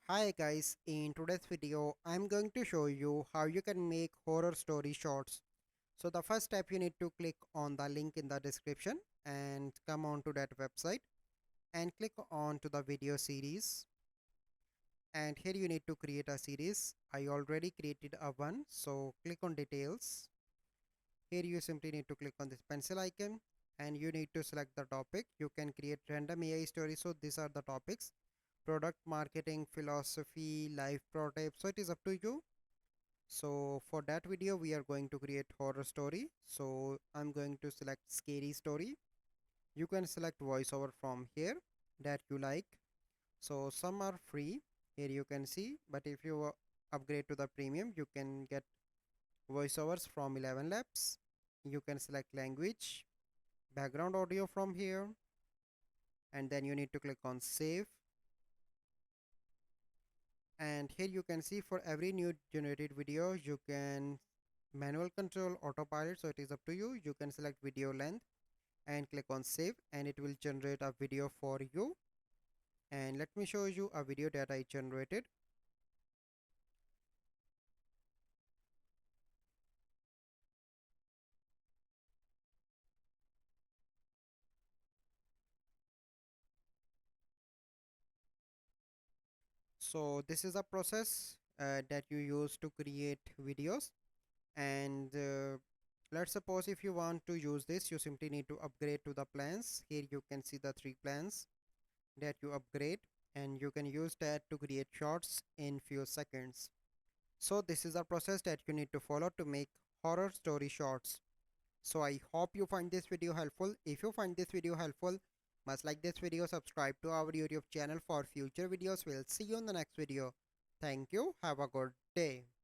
Hi guys, in today's video I'm going to show you how you can make horror story shorts. So the first step, you need to click on the link in the description and come on to that website and click on to the video series, and here you need to create a series. I already created a one, so click on details. Here you simply need to click on this pencil icon and you need to select the topic. You can create random AI stories, so these are the topics: product marketing, philosophy, life pro tips, so it is up to you. So for that video we are going to create horror story, so I'm going to select scary story. You can select voiceover from here that you like. So some are free, here you can see, but if you upgrade to the premium you can get voiceovers from 11 labs. You can select language, background audio from here, and then you need to click on save. And here you can see for every new generated video you can manual control autopilot, so it is up to you. You can select video length and click on save and it will generate a video for you. And let me show you a video that I generated. So this is a process that you use to create videos. And let's suppose if you want to use this, you simply need to upgrade to the plans. Here you can see the three plans that you upgrade, and you can use that to create shorts in few seconds. So this is a process that you need to follow to make horror story shorts. So I hope you find this video helpful. If you find this video helpful, must like this video, subscribe to our YouTube channel for future videos. We'll see you in the next video. Thank you. Have a good day.